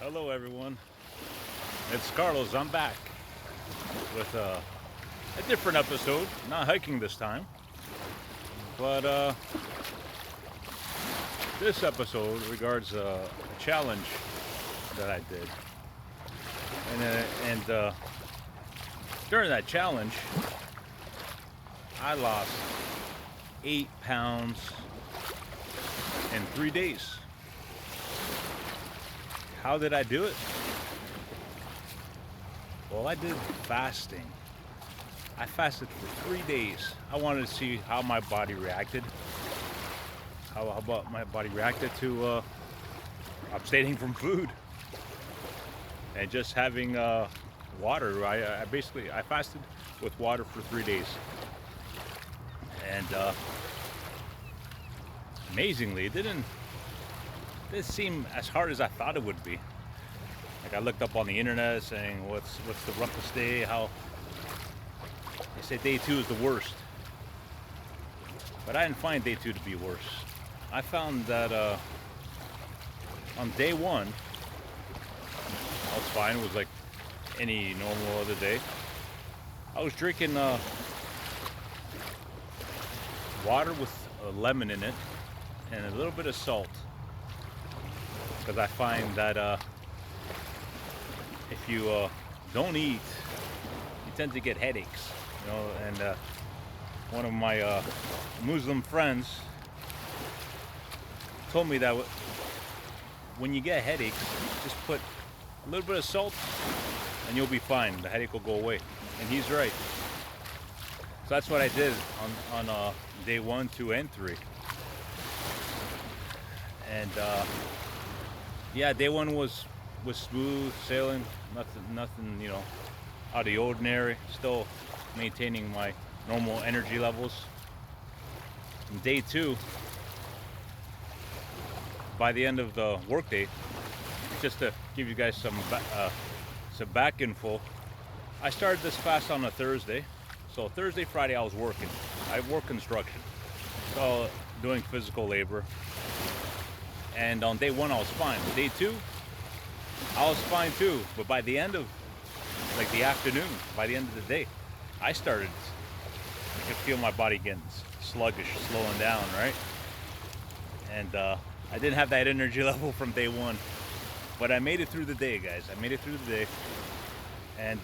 Hello, everyone. It's Carlos. I'm back with a different episode. Not hiking this time, but this episode regards a challenge that I did, and during that challenge, I lost 8 pounds in 3 days. How did I do it? Well, I did fasting. I fasted for 3 days. I wanted to see how my body reacted. How about my body reacted to abstaining from food and just having water. I basically I fasted with water for 3 days, and amazingly, it didn't seem as hard as I thought it would be. Like I looked up on the internet saying what's the roughest day, how they say day 2 is the worst. But I didn't find day 2 to be worse. I found that on day 1 I was fine. It was like any normal other day. I was drinking water with a lemon in it and a little bit of salt, because I find that if you don't eat, you tend to get headaches, And one of my Muslim friends told me that when you get headaches, just put a little bit of salt and you'll be fine. The headache will go away, and he's right. So that's what I did on day 1, 2, and 3, and yeah, day 1 was smooth sailing, nothing, out of the ordinary. Still maintaining my normal energy levels. And day 2, by the end of the workday, just to give you guys some back info, I started this fast on a Thursday. So Thursday, Friday, I was working. I work construction, so doing physical labor. And on day 1, I was fine. Day 2, I was fine too. But by the end of the afternoon, by the end of the day, I could feel my body getting sluggish, slowing down, right? And I didn't have that energy level from day 1. But I made it through the day, guys. I made it through the day. And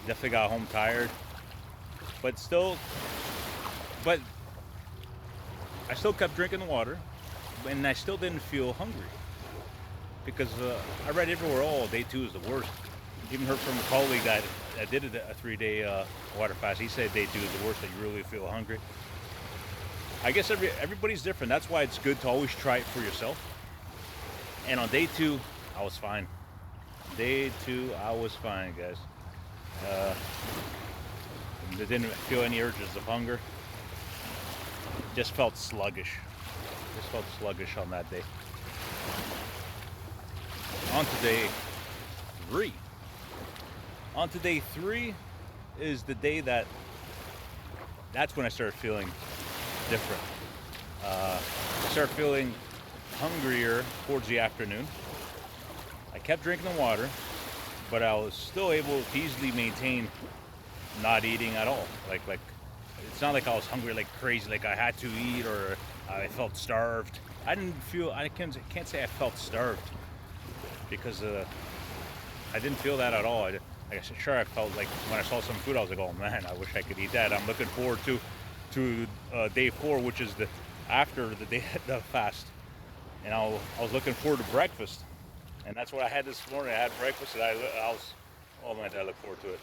definitely got home tired. But I still kept drinking the water, and I still didn't feel hungry, because I read everywhere, day 2 is the worst. Even heard from a colleague that did a 3-day water fast. He said day 2 is the worst, that you really feel hungry. I guess everybody's different. That's why it's good to always try it for yourself. And on day 2, I was fine. Day 2, I was fine, guys. I didn't feel any urges of hunger. Just felt sluggish. On that day. On to day 3. On to day 3 is the day that's when I started feeling different. I started feeling hungrier towards the afternoon. I kept drinking the water, but I was still able to easily maintain not eating at all. Like it's not like I was hungry like crazy, like I had to eat, or I felt starved. I can't say I felt starved, because I didn't feel that at all. I felt like when I saw some food, I was like, oh man, I wish I could eat that. I'm looking forward to day 4, which is after the day the fast, and I was looking forward to breakfast, and that's what I had this morning. I had breakfast, and I was, oh man, I look forward to it.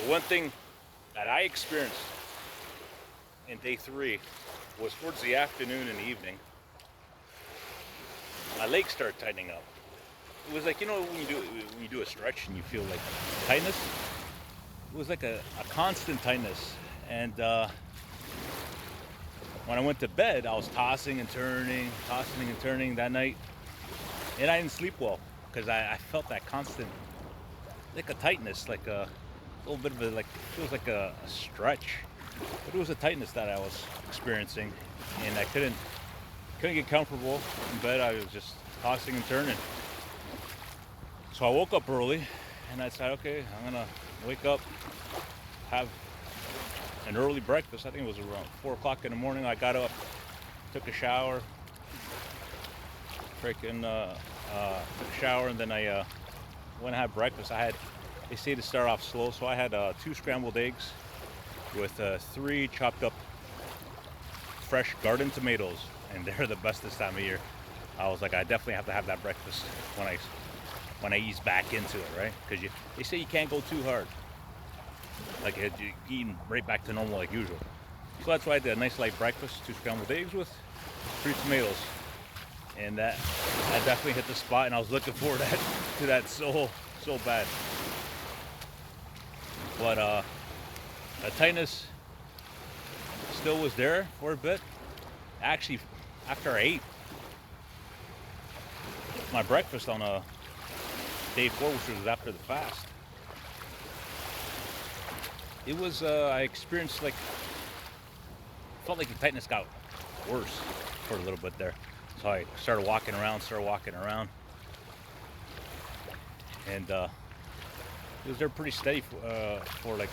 The one thing that I experienced in day 3 was towards the afternoon and the evening, my legs started tightening up. It was like, when you do a stretch and you feel like tightness. It was like a constant tightness. And when I went to bed, I was tossing and turning that night, and I didn't sleep well, because I felt that constant, like a tightness, like a little bit of feels like a stretch. But it was a tightness that I was experiencing, and I couldn't get comfortable in bed. I was just tossing and turning. So I woke up early and I said, okay, I'm gonna wake up, have an early breakfast. I think it was around 4 o'clock in the morning. I got up, took a shower, took a shower, and then I went and had breakfast. They say to start off slow, so I had 2 scrambled eggs with 3 chopped up fresh garden tomatoes, and they're the best this time of year. I was like, I definitely have to have that breakfast when I ease back into it, right? Because they say you can't go too hard, like you're eating right back to normal like usual. So that's why I did a nice light breakfast, 2 scrambled eggs with 3 tomatoes, and that definitely hit the spot. And I was looking forward to that so bad. But the tightness still was there for a bit. Actually, after I ate my breakfast on day 4, which was after the fast, it was I experienced felt like the tightness got worse for a little bit there. So I started walking around, and it was there pretty steady for like,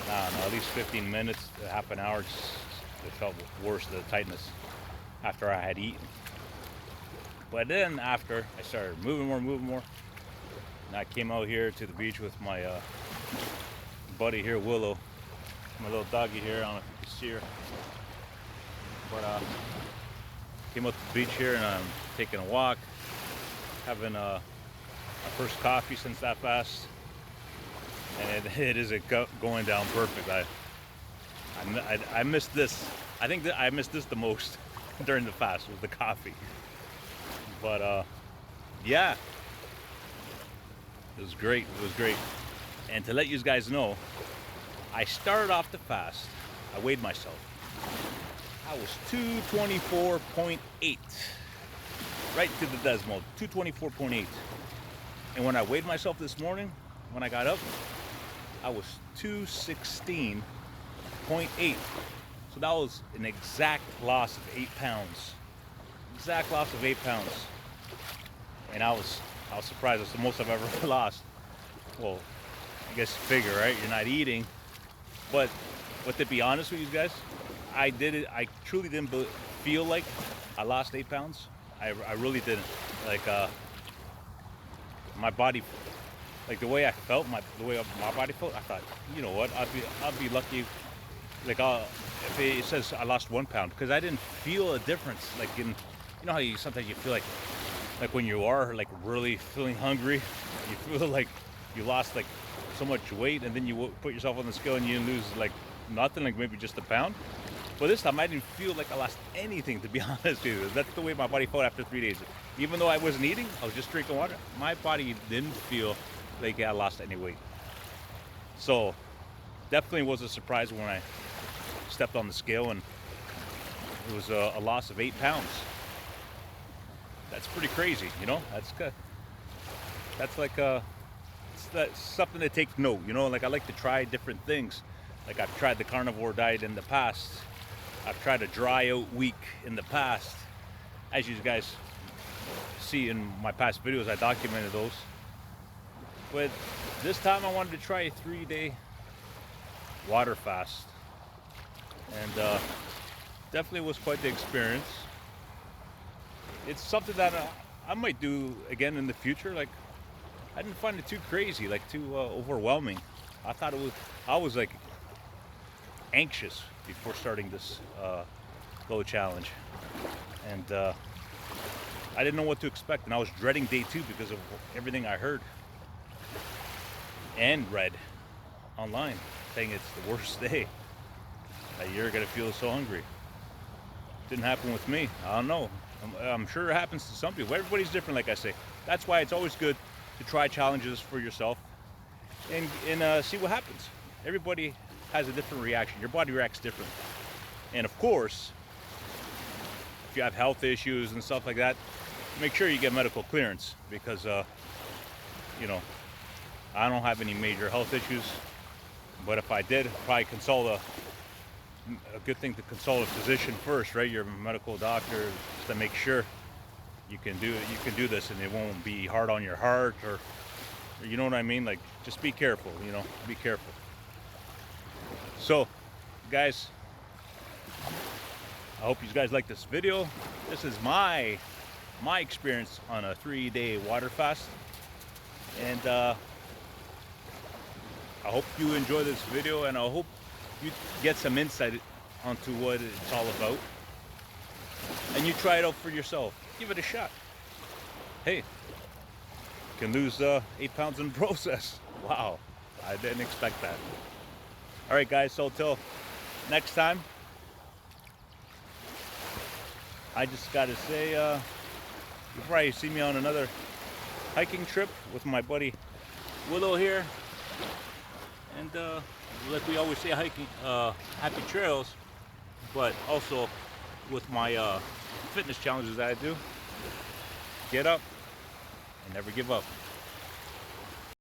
I don't know, at least 15 minutes, half an hour. It felt worse, the tightness, after I had eaten. But then after I started moving more, and I came out here to the beach with my buddy here, Willow, my little doggy here. I don't know if you can see her, but came out to the beach here, and I'm taking a walk, having my first coffee since that fast, and it isn't going down perfect. I missed this. I think that I missed this the most during the fast, was the coffee. But yeah, it was great. And to let you guys know, I started off the fast. I weighed myself. I was 224.8, right to the decimal, 224.8. And when I weighed myself this morning, when I got up, I was 216.8. So that was an exact loss of 8 pounds. Exact loss of 8 pounds. And I was surprised. It's the most I've ever lost. Well, I guess you figure, right? You're not eating. But to be honest with you guys, I truly didn't feel like I lost 8 pounds. I really didn't. Like my body, like the way I felt, the way my body felt, I thought, you know what, I'll be lucky. Like if it says I lost 1 pound, because I didn't feel a difference. Like you know how sometimes you feel like when you are like really feeling hungry, you feel like you lost like so much weight, and then you put yourself on the scale and you lose like nothing, like maybe just a pound. But this time I didn't feel like I lost anything, to be honest with you. That's the way my body felt after 3 days. Even though I wasn't eating, I was just drinking water, my body didn't feel like I lost any weight. So definitely was a surprise when I stepped on the scale, and it was a loss of 8 pounds. That's pretty crazy, you know. That's good. That's like that's something to take note, you know. Like I like to try different things. Like I've tried the carnivore diet in the past. I've tried a dry out week in the past. As you guys see in my past videos, I documented those. But this time I wanted to try a 3-day water fast, and definitely was quite the experience. It's something that I might do again in the future. Like I didn't find it too crazy, like too overwhelming. I was like anxious before starting this low challenge, and I didn't know what to expect, and I was dreading day 2 because of everything I heard and read online, saying it's the worst day, that you're gonna feel so hungry. Didn't happen with me. I don't know. I'm sure it happens to some people. Everybody's different, like I say. That's why it's always good to try challenges for yourself and see what happens. Everybody has a different reaction. Your body reacts different. And of course, if you have health issues and stuff like that, make sure you get medical clearance, because you know, I don't have any major health issues, but if I did, probably consult a good thing to consult a physician first, right? Your medical doctor, just to make sure you can do it. You can do this, and it won't be hard on your heart, or you know what I mean. Like, just be careful. You know, be careful. So, guys, I hope you guys like this video. This is my experience on a 3-day water fast, and I hope you enjoy this video, and I hope you get some insight onto what it's all about, and you try it out for yourself. Give it a shot. Hey, you can lose 8 pounds in the process. Wow, I didn't expect that. All right, guys, so till next time, I just gotta say, you'll probably see me on another hiking trip with my buddy Willow here, and like we always say, hiking, happy trails, but also with my fitness challenges that I do. Get up and never give up.